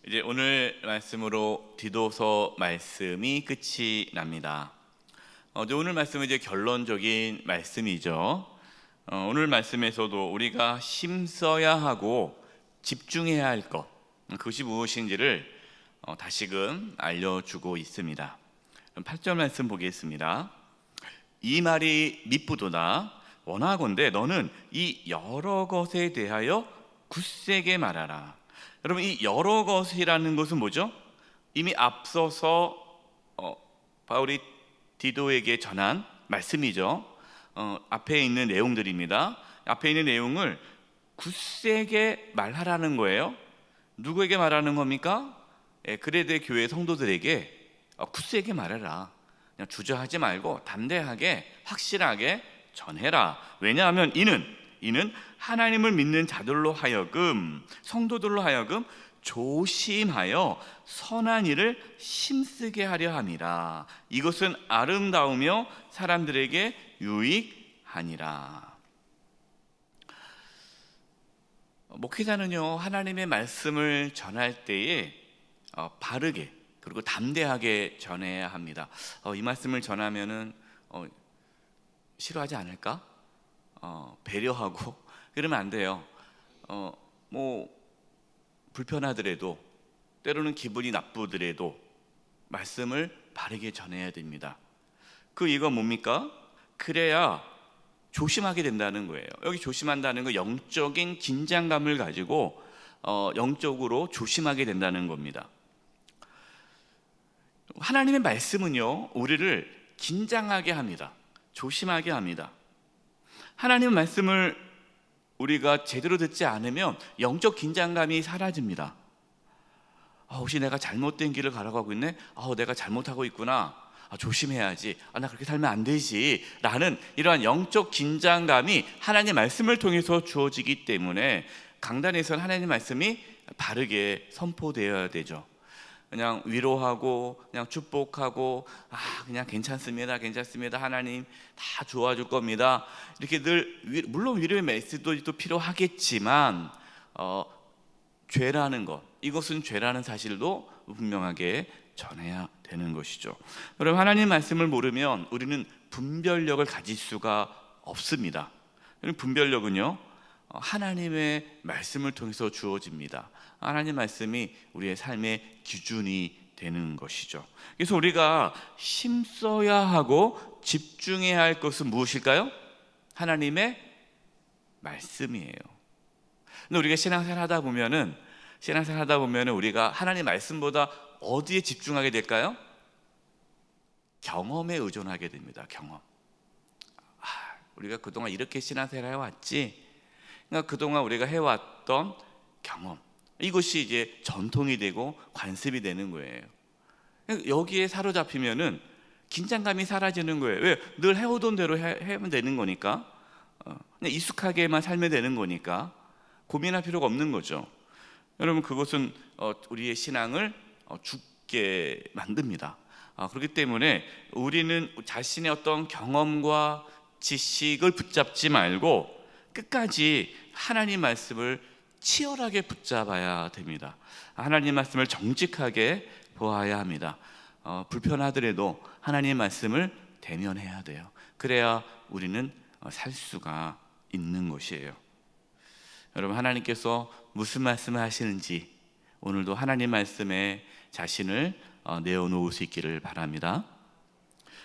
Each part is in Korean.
이제 오늘 말씀으로 디도서 말씀이 끝이 납니다. 오늘 말씀은 이제 결론적인 말씀이죠. 오늘 말씀에서도 우리가 힘써야 하고 집중해야 할 것, 그것이 무엇인지를 다시금 알려주고 있습니다. 8절 말씀 보겠습니다. 이 말이 미쁘도다. 원하건대 너는 이 여러 것에 대하여 굳세게 말하라. 여러분, 이 여러 것이라는 것은 뭐죠? 이미 앞서서 바울이 디도에게 전한 말씀이죠. 앞에 있는 내용들입니다. 앞에 있는 내용을 굳세게 말하라는 거예요. 누구에게 말하는 겁니까? 그레데 교회 성도들에게 굳세게 말해라. 그냥 주저하지 말고 담대하게 확실하게 전해라. 왜냐하면 이는 하나님을 믿는 자들로 하여금, 성도들로 하여금 조심하여 선한 일을 힘쓰게 하려 함이라. 이것은 아름다우며 사람들에게 유익하니라. 목회자는요, 하나님의 말씀을 전할 때에 바르게 그리고 담대하게 전해야 합니다. 이 말씀을 전하면은 싫어하지 않을까? 배려하고 그러면 안 돼요. 불편하더라도, 때로는 기분이 나쁘더라도 말씀을 바르게 전해야 됩니다. 그 이유가 뭡니까? 그래야 조심하게 된다는 거예요. 여기 조심한다는 거, 영적인 긴장감을 가지고 영적으로 조심하게 된다는 겁니다. 하나님의 말씀은요, 우리를 긴장하게 합니다. 조심하게 합니다. 하나님의 말씀을 우리가 제대로 듣지 않으면 영적 긴장감이 사라집니다. 혹시 내가 잘못된 길을 가라고 있네? 내가 잘못하고 있구나. 조심해야지. 나 그렇게 살면 안 되지. 라는 이러한 영적 긴장감이 하나님의 말씀을 통해서 주어지기 때문에 강단에서는 하나님의 말씀이 바르게 선포되어야 되죠. 그냥 위로하고 그냥 축복하고 그냥 괜찮습니다 하나님 다 도와줄 겁니다, 이렇게 늘 물론 위로의 메시지도 필요하겠지만 죄라는 것, 이것은 죄라는 사실도 분명하게 전해야 되는 것이죠. 여러분, 하나님 말씀을 모르면 우리는 분별력을 가질 수가 없습니다. 분별력은요, 하나님의 말씀을 통해서 주어집니다. 하나님 말씀이 우리의 삶의 기준이 되는 것이죠. 그래서 우리가 힘써야 하고 집중해야 할 것은 무엇일까요? 하나님의 말씀이에요. 근데 우리가 신앙생활 하다 보면은 우리가 하나님 말씀보다 어디에 집중하게 될까요? 경험에 의존하게 됩니다. 경험. 우리가 그동안 이렇게 신앙생활 해왔지. 그러니까 그동안 우리가 해왔던 경험, 이것이 이제 전통이 되고 관습이 되는 거예요. 여기에 사로잡히면은 긴장감이 사라지는 거예요. 왜? 늘 해오던 대로 하면 되는 거니까, 그냥 익숙하게만 살면 되는 거니까 고민할 필요가 없는 거죠. 여러분, 그것은 우리의 신앙을 죽게 만듭니다. 그렇기 때문에 우리는 자신의 어떤 경험과 지식을 붙잡지 말고 끝까지 하나님 말씀을 치열하게 붙잡아야 됩니다. 하나님 말씀을 정직하게 보아야 합니다. 불편하더라도 하나님 말씀을 대면해야 돼요. 그래야 우리는 살 수가 있는 것이에요. 여러분, 하나님께서 무슨 말씀을 하시는지 오늘도 하나님 말씀에 자신을 내어놓을 수 있기를 바랍니다.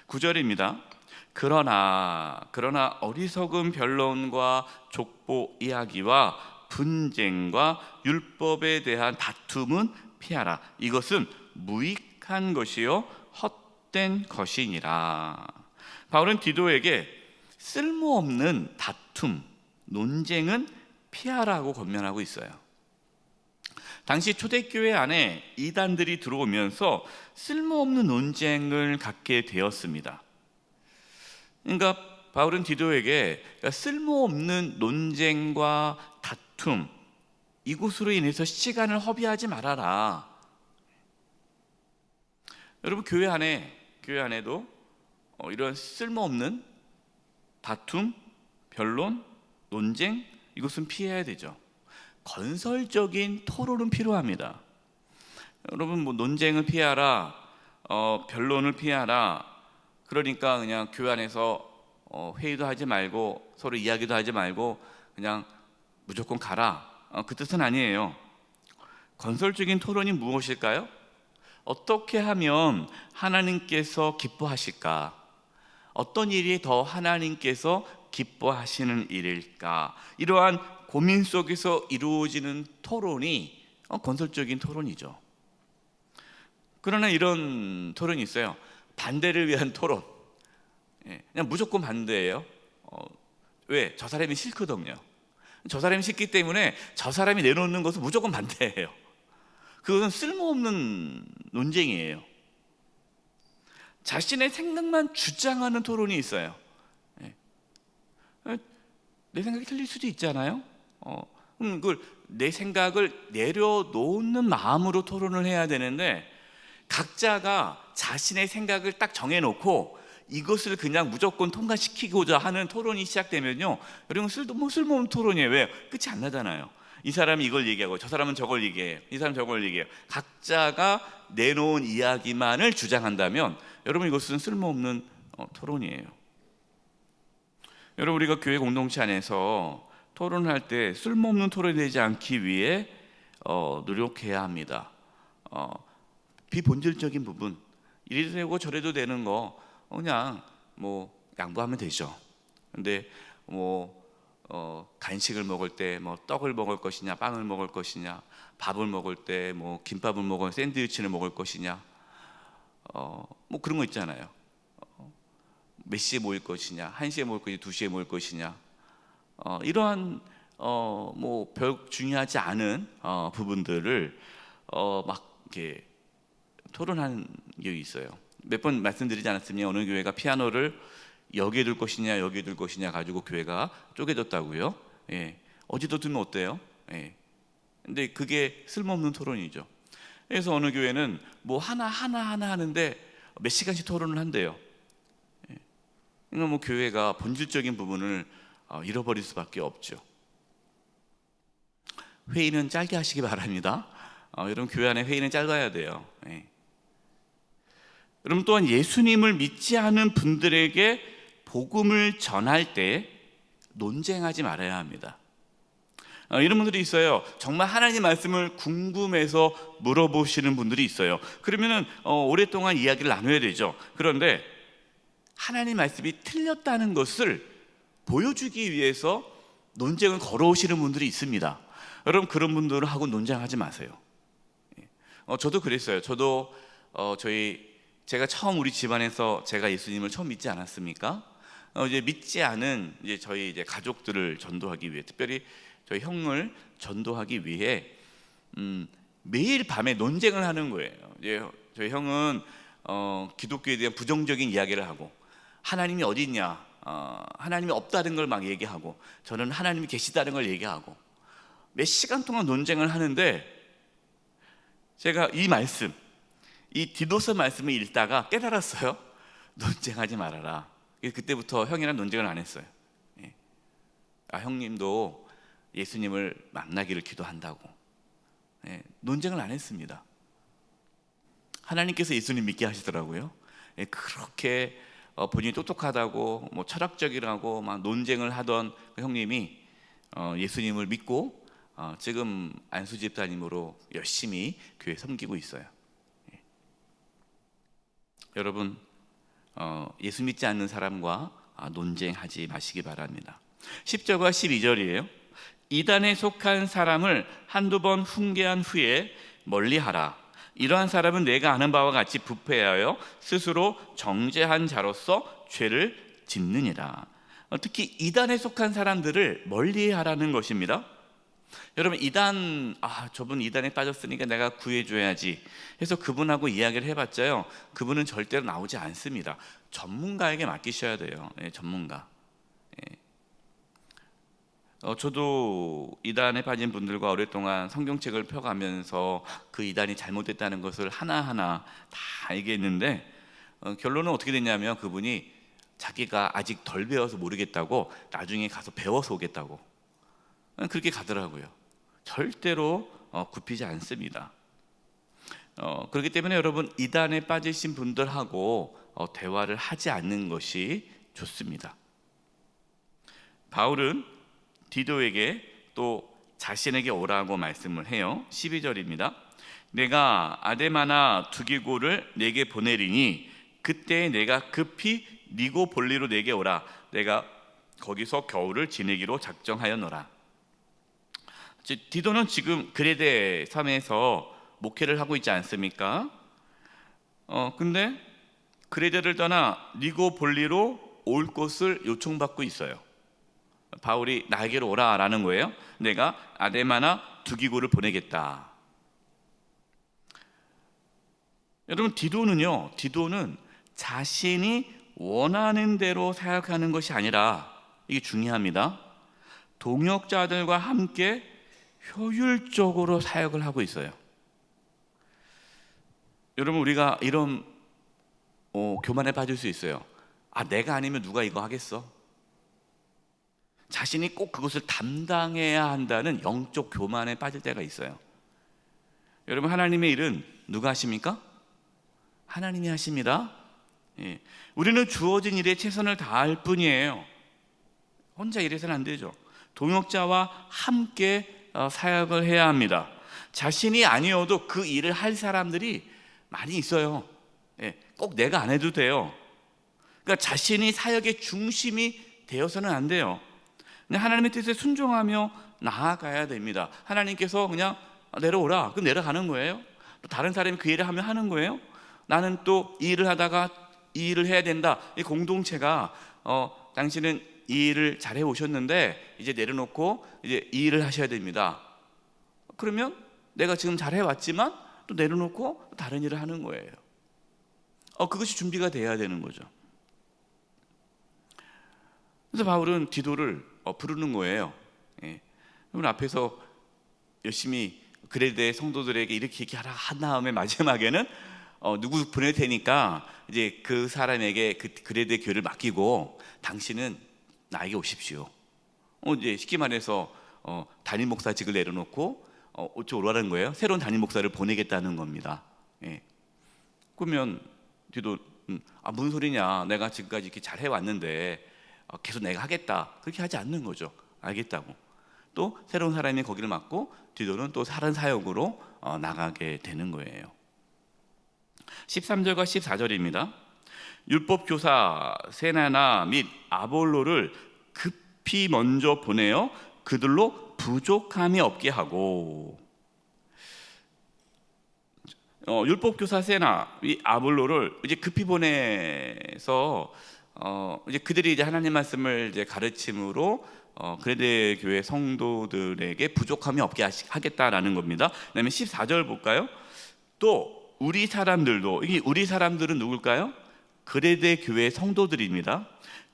9절입니다. 그러나 어리석은 변론과 족보 이야기와 분쟁과 율법에 대한 다툼은 피하라. 이것은 무익한 것이요 헛된 것이니라. 바울은 디도에게 쓸모없는 다툼, 논쟁은 피하라고 권면하고 있어요. 당시 초대교회 안에 이단들이 들어오면서 쓸모없는 논쟁을 갖게 되었습니다. 그러니까 바울은 디도에게 쓸모없는 논쟁과 다툼, 이것으로 인해서 시간을 허비하지 말아라. 여러분, 교회 안에도 이런 쓸모없는 다툼, 변론, 논쟁, 이것은 피해야 되죠. 건설적인 토론은 필요합니다. 여러분 뭐 논쟁을 피하라, 변론을 피하라. 그러니까 그냥 교회 안에서 회의도 하지 말고 서로 이야기도 하지 말고 그냥 무조건 가라. 그 뜻은 아니에요. 건설적인 토론이 무엇일까요? 어떻게 하면 하나님께서 기뻐하실까? 어떤 일이 더 하나님께서 기뻐하시는 일일까? 이러한 고민 속에서 이루어지는 토론이 건설적인 토론이죠. 그러나 이런 토론이 있어요. 반대를 위한 토론. 그냥 무조건 반대예요. 왜? 저 사람이 싫거든요. 저 사람이 싫기 때문에 저 사람이 내놓는 것은 무조건 반대예요. 그것은 쓸모없는 논쟁이에요. 자신의 생각만 주장하는 토론이 있어요. 내 생각이 틀릴 수도 있잖아요. 그걸 내 생각을 내려놓는 마음으로 토론을 해야 되는데, 각자가 자신의 생각을 딱 정해놓고 이것을 그냥 무조건 통과시키고자 하는 토론이 시작되면요, 여러분 쓸모없는 토론이에요. 왜요? 끝이 안 나잖아요. 이 사람이 이걸 얘기하고 저 사람은 저걸 얘기해요. 이 사람은 저걸 얘기해요. 각자가 내놓은 이야기만을 주장한다면 여러분 이것은 쓸모없는 토론이에요. 여러분 우리가 교회 공동체 안에서 토론할 때 쓸모없는 토론이 되지 않기 위해 노력해야 합니다. 비본질적인 부분, 이래도 되고 저래도 되는 거 그냥 뭐 양보하면 되죠. 근데 뭐 간식을 먹을 때 뭐 떡을 먹을 것이냐, 빵을 먹을 것이냐, 밥을 먹을 때 뭐 김밥을 먹을, 샌드위치를 먹을 것이냐, 뭐 그런 거 있잖아요. 몇 시에 모일 것이냐, 1시에 모일 것이냐, 2시에 모일 것이냐, 이러한 뭐 별 중요하지 않은 부분들을 막 이렇게 토론하는 게 있어요. 몇 번 말씀드리지 않았습니까? 어느 교회가 피아노를 여기에 둘 것이냐 여기에 둘 것이냐 가지고 교회가 쪼개졌다고요. 어디도 두면 어때요? 근데 그게 쓸모없는 토론이죠. 그래서 어느 교회는 뭐 하나 하는데 몇 시간씩 토론을 한대요. 그러니까 뭐 교회가 본질적인 부분을 잃어버릴 수밖에 없죠. 회의는 짧게 하시기 바랍니다. 여러분 교회 안에 회의는 짧아야 돼요. 여러분 또한 예수님을 믿지 않은 분들에게 복음을 전할 때 논쟁하지 말아야 합니다. 이런 분들이 있어요. 정말 하나님 말씀을 궁금해서 물어보시는 분들이 있어요. 그러면은 오랫동안 이야기를 나눠야 되죠. 그런데 하나님 말씀이 틀렸다는 것을 보여주기 위해서 논쟁을 걸어오시는 분들이 있습니다. 여러분 그런 분들하고 논쟁하지 마세요. 저도 그랬어요. 저도 제가 처음 우리 집안에서 제가 예수님을 처음 믿지 않았습니까? 이제 믿지 않은 저희 가족들을 전도하기 위해, 특별히 저희 형을 전도하기 위해 매일 밤에 논쟁을 하는 거예요. 저희 형은 기독교에 대한 부정적인 이야기를 하고, 하나님이 어디 있냐, 하나님이 없다는 걸 막 얘기하고, 저는 하나님이 계시다는 걸 얘기하고, 몇 시간 동안 논쟁을 하는데, 제가 이 디도서 말씀을 읽다가 깨달았어요. 논쟁하지 말아라. 그때부터 형이랑 논쟁을 안 했어요. 형님도 예수님을 만나기를 기도한다고. 논쟁을 안 했습니다. 하나님께서 예수님 믿게 하시더라고요. 그렇게 본인이 똑똑하다고 뭐 철학적이라고 막 논쟁을 하던 그 형님이 예수님을 믿고 지금 안수 집사님으로 열심히 교회 섬기고 있어요. 여러분 예수 믿지 않는 사람과 논쟁하지 마시기 바랍니다. 10절과 12절이에요. 이단에 속한 사람을 한두 번 훈계한 후에 멀리하라. 이러한 사람은 내가 아는 바와 같이 부패하여 스스로 정죄한 자로서 죄를 짓느니라. 특히 이단에 속한 사람들을 멀리하라는 것입니다. 여러분 저분 이단에 빠졌으니까 내가 구해줘야지 해서 그분하고 이야기를 해봤자요, 그분은 절대로 나오지 않습니다. 전문가에게 맡기셔야 돼요. 전문가. 저도 이단에 빠진 분들과 오랫동안 성경책을 펴가면서 그 이단이 잘못됐다는 것을 하나하나 다 얘기했는데, 결론은 어떻게 됐냐면 그분이 자기가 아직 덜 배워서 모르겠다고 나중에 가서 배워서 오겠다고 그렇게 가더라고요. 절대로 굽히지 않습니다. 그렇기 때문에 여러분 이단에 빠지신 분들하고 대화를 하지 않는 것이 좋습니다. 바울은 디도에게 또 자신에게 오라고 말씀을 해요. 12절입니다. 내가 아데마나 두기고를 내게 보내리니 그때 내가 급히 니고볼리로 내게 오라. 내가 거기서 겨울을 지내기로 작정하였노라. 디도는 지금 그레데 섬에서 목회를 하고 있지 않습니까? 근데 그레데를 떠나 니고볼리로 올 것을 요청받고 있어요. 바울이 나에게로 오라라는 거예요. 내가 아데마나 두기고를 보내겠다. 여러분 디도는 자신이 원하는 대로 사역하는 것이 아니라, 이게 중요합니다, 동역자들과 함께 효율적으로 사역을 하고 있어요. 여러분 우리가 이런 교만에 빠질 수 있어요. 내가 아니면 누가 이거 하겠어? 자신이 꼭 그것을 담당해야 한다는 영적 교만에 빠질 때가 있어요. 여러분 하나님의 일은 누가 하십니까? 하나님이 하십니다. 우리는 주어진 일에 최선을 다할 뿐이에요. 혼자 일해서는 안 되죠. 동역자와 함께 사역을 해야 합니다. 자신이 아니어도 그 일을 할 사람들이 많이 있어요. 꼭 내가 안 해도 돼요. 그러니까 자신이 사역의 중심이 되어서는 안 돼요. 하나님의 뜻에 순종하며 나아가야 됩니다. 하나님께서 그냥 내려오라, 그럼 내려가는 거예요. 또 다른 사람이 그 일을 하면 하는 거예요. 나는 또 이 일을 하다가 이 일을 해야 된다. 이 공동체가 당신은 이 일을 잘해 오셨는데 이제 내려놓고 이제 이 일을 하셔야 됩니다. 그러면 내가 지금 잘해 왔지만 또 내려놓고 다른 일을 하는 거예요. 그것이 준비가 돼야 되는 거죠. 그래서 바울은 디도를 부르는 거예요. 여러분 앞에서 열심히 그레데 성도들에게 이렇게 얘기하라 한 다음에 마지막에는 누구 보낼 테니까 이제 그 사람에게 그 그레데 교회를 맡기고 당신은 나에게 오십시오. 이제 쉽게 말해서 담임 목사직을 내려놓고 어쩌고 오라는 거예요. 새로운 담임 목사를 보내겠다는 겁니다. 그러면 디도 무슨 소리냐? 내가 지금까지 이렇게 잘 해왔는데 계속 내가 하겠다, 그렇게 하지 않는 거죠. 알겠다고. 또 새로운 사람이 거기를 맡고 디도는 또 다른 사역으로 나가게 되는 거예요. 13절과 14절입니다. 율법교사 세나나 및 아볼로를 급히 먼저 보내어 그들로 부족함이 없게 하고, 율법교사 세나 이 아볼로를 이제 급히 보내서 이제 그들이 이제 하나님 말씀을 이제 가르침으로 그레데 교회 성도들에게 부족함이 없게 하겠다라는 겁니다. 그다음에 14절 볼까요? 또 우리 사람들도, 이게 우리 사람들은 누굴까요? 그레데 교회 성도들입니다.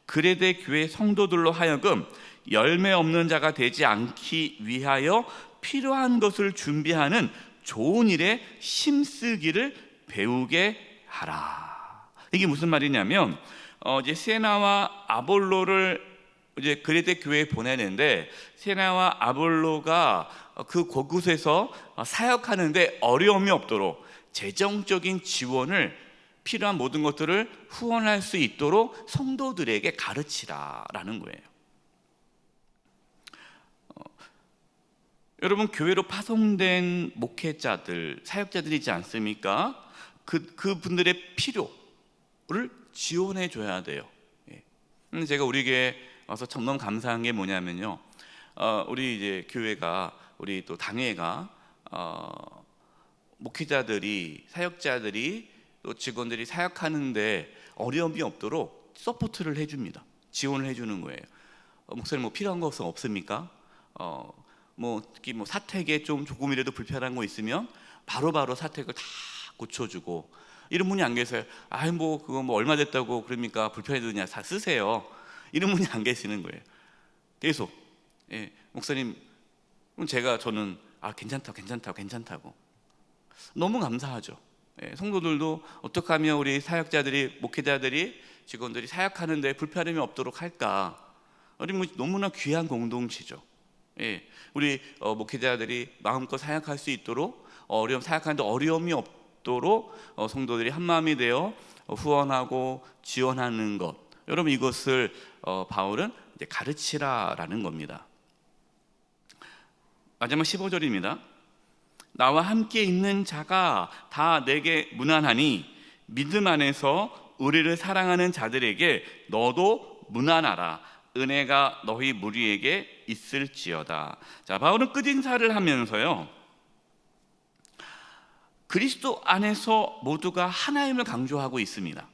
그레데 교회 성도들로 하여금 열매 없는 자가 되지 않기 위하여 필요한 것을 준비하는 좋은 일에 힘쓰기를 배우게 하라. 이게 무슨 말이냐면 이제 세나와 아볼로를 이제 그레데 교회에 보내는데, 세나와 아볼로가 그곳에서 사역하는데 어려움이 없도록 재정적인 지원을, 필요한 모든 것들을 후원할 수 있도록 성도들에게 가르치라라는 거예요. 여러분 교회로 파송된 목회자들, 사역자들이 있지 않습니까? 그분들의 필요를 지원해 줘야 돼요. 제가 우리 교회 와서 참 너무 감사한 게 뭐냐면요, 우리 이제 교회가, 우리 또 당회가 목회자들이, 사역자들이, 또 직원들이 사역하는데 어려움이 없도록 서포트를 해줍니다. 지원을 해주는 거예요. 목사님 뭐 필요한 거 없습니까? 특히 사택에 조금이라도 불편한 거 있으면 바로바로 사택을 다 고쳐주고, 이런 분이 안 계세요. 그거 얼마 됐다고 그럽니까? 불편해지냐? 다 쓰세요. 이런 분이 안 계시는 거예요. 계속 목사님, 저는 괜찮다고 너무 감사하죠. 성도들도 어떻게 하면 우리 사역자들이, 목회자들이, 직원들이 사역하는데 불편함이 없도록 할까? 너무나 귀한 공동체죠. 우리 목회자들이 마음껏 사역할 수 있도록, 사역하는데 어려움이 없도록 성도들이 한 마음이 되어 후원하고 지원하는 것, 여러분 이것을 바울은 이제 가르치라라는 겁니다. 마지막 15절입니다. 나와 함께 있는 자가 다 내게 무난하니 믿음 안에서 우리를 사랑하는 자들에게 너도 무난하라. 은혜가 너희 무리에게 있을지어다. 자, 바울은 끝인사를 하면서요, 그리스도 안에서 모두가 하나임을 강조하고 있습니다.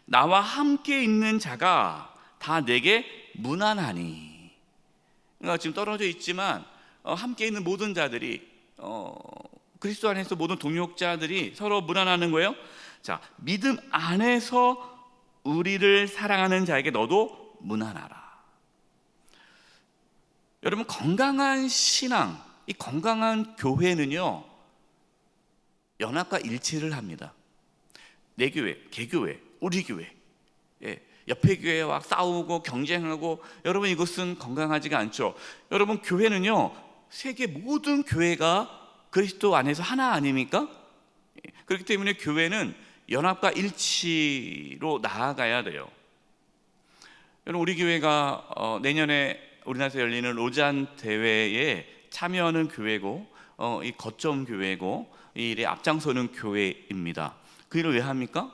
나와 함께 있는 자가 다 내게 무난하니. 그러니까 지금 떨어져 있지만 함께 있는 모든 자들이, 그리스도 안에서 모든 동역자들이 서로 무난하는 거예요. 자, 믿음 안에서 우리를 사랑하는 자에게 너도 무난하라. 여러분, 건강한 신앙, 이 건강한 교회는요, 연합과 일치를 합니다. 내 교회, 개교회, 우리 교회, 옆에 교회와 싸우고 경쟁하고, 여러분 이것은 건강하지가 않죠. 여러분, 교회는요, 세계 모든 교회가 그리스도 안에서 하나 아닙니까? 그렇기 때문에 교회는 연합과 일치로 나아가야 돼요. 여러분, 우리 교회가 내년에 우리나라에서 열리는 로잔 대회에 참여하는 교회고, 이 거점 교회고, 이 일에 앞장서는 교회입니다. 그 일을 왜 합니까?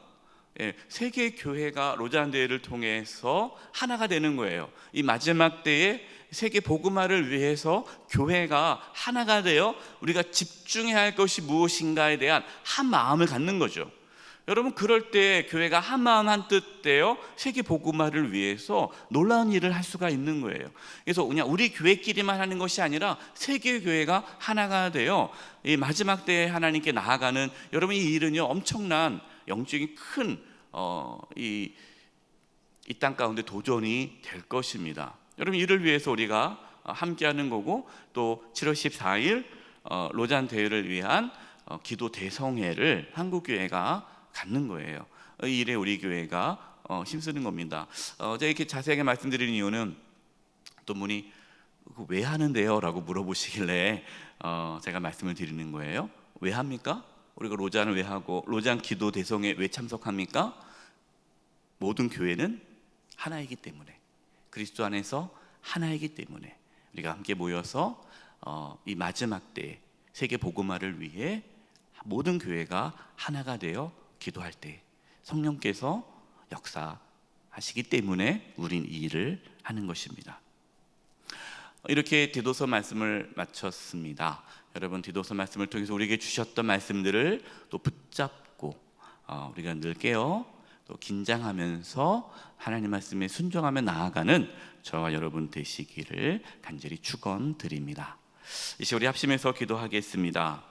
세계 교회가 로잔 대회를 통해서 하나가 되는 거예요. 이 마지막 때에 세계 복음화를 위해서 교회가 하나가 되어 우리가 집중해야 할 것이 무엇인가에 대한 한 마음을 갖는 거죠. 여러분, 그럴 때 교회가 한 마음 한 뜻 되어 세계 복음화를 위해서 놀라운 일을 할 수가 있는 거예요. 그래서 그냥 우리 교회끼리만 하는 것이 아니라 세계 교회가 하나가 되어 이 마지막 때에 하나님께 나아가는, 여러분 이 일은요, 엄청난 영적인 큰 이 땅 가운데 도전이 될 것입니다. 여러분, 이를 위해서 우리가 함께하는 거고, 또 7월 14일 로잔 대회를 위한 기도 대성회를 한국교회가 갖는 거예요. 이 일에 우리 교회가 힘쓰는 겁니다. 제가 이렇게 자세하게 말씀드리는 이유는, 또 분이 왜 하는데요? 라고 물어보시길래 제가 말씀을 드리는 거예요. 왜 합니까? 우리가 로잔을 왜 하고, 로잔 기도 대성회에 왜 참석합니까? 모든 교회는 하나이기 때문에, 그리스도 안에서 하나이기 때문에 우리가 함께 모여서 이 마지막 때 세계 복음화를 위해 모든 교회가 하나가 되어 기도할 때 성령께서 역사하시기 때문에 우린 이 일을 하는 것입니다. 이렇게 디도서 말씀을 마쳤습니다. 여러분, 디도서 말씀을 통해서 우리에게 주셨던 말씀들을 또 붙잡고 우리가 늘 깨어 또 긴장하면서 하나님 말씀에 순종하며 나아가는 저와 여러분 되시기를 간절히 축원드립니다. 이제 우리 합심해서 기도하겠습니다.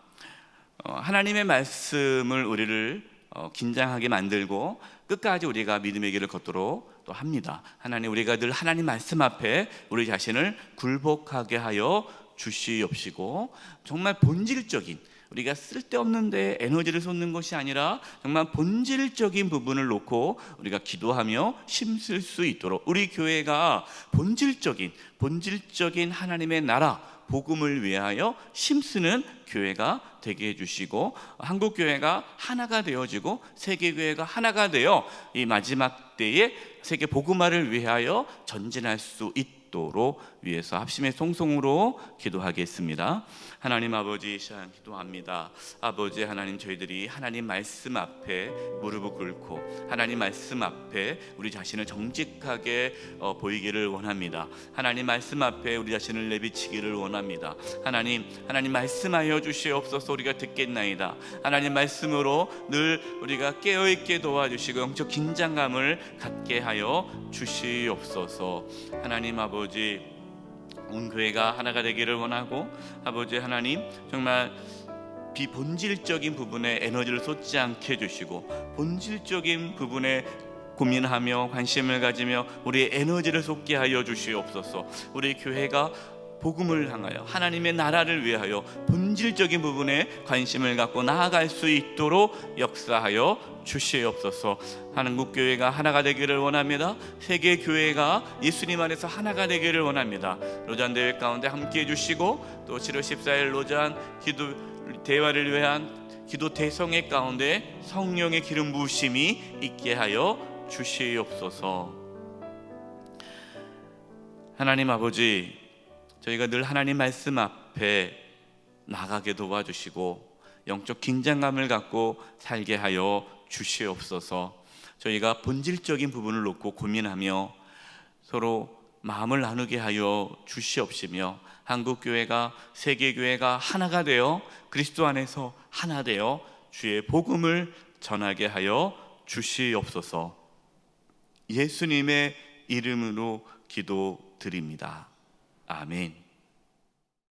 하나님의 말씀을 우리를 긴장하게 만들고 끝까지 우리가 믿음의 길을 걷도록 또 합니다. 하나님, 우리가 늘 하나님 말씀 앞에 우리 자신을 굴복하게 하여 주시옵시고, 정말 본질적인, 우리가 쓸데없는 데 에너지를 쏟는 것이 아니라 정말 본질적인 부분을 놓고 우리가 기도하며 힘쓸 수 있도록, 우리 교회가 본질적인 하나님의 나라 복음을 위하여 힘쓰는 교회가 되게 해주시고, 한국교회가 하나가 되어지고 세계교회가 하나가 되어 이 마지막 때에 세계 복음화를 위하여 전진할 수 있도록 위해서 합심의 송송으로 기도하겠습니다. 하나님 아버지, 시간 기도합니다. 아버지 하나님, 저희들이 하나님 말씀 앞에 무릎을 꿇고 하나님 말씀 앞에 우리 자신을 정직하게 보이기를 원합니다. 하나님 말씀 앞에 우리 자신을 내비치기를 원합니다. 하나님 말씀하여 주시옵소서. 우리가 듣겠나이다. 하나님 말씀으로 늘 우리가 깨어있게 도와주시고 영적 긴장감을 갖게 하여 주시옵소서. 하나님 아버지, 온 교회가 하나가 되기를 원하고, 아버지 하나님, 정말 비본질적인 부분에 에너지를 쏟지 않게 해주시고 본질적인 부분에 고민하며 관심을 가지며 우리의 에너지를 쏟게 하여 주시옵소서. 우리 교회가 복음을 향하여 하나님의 나라를 위하여 본질적인 부분에 관심을 갖고 나아갈 수 있도록 역사하여 주시옵소서. 한국교회가 하나가 되기를 원합니다. 세계교회가 예수님 안에서 하나가 되기를 원합니다. 로잔 대회 가운데 함께해 주시고, 또 7월 14일 로잔 기도 대화를 위한 기도 대성의 가운데 성령의 기름 부으심이 있게 하여 주시옵소서. 하나님 아버지, 저희가 늘 하나님 말씀 앞에 나가게 도와주시고 영적 긴장감을 갖고 살게 하여 주시옵소서. 저희가 본질적인 부분을 놓고 고민하며 서로 마음을 나누게 하여 주시옵시며 한국교회가 세계교회가 하나가 되어 그리스도 안에서 하나 되어 주의 복음을 전하게 하여 주시옵소서. 예수님의 이름으로 기도드립니다. 아멘.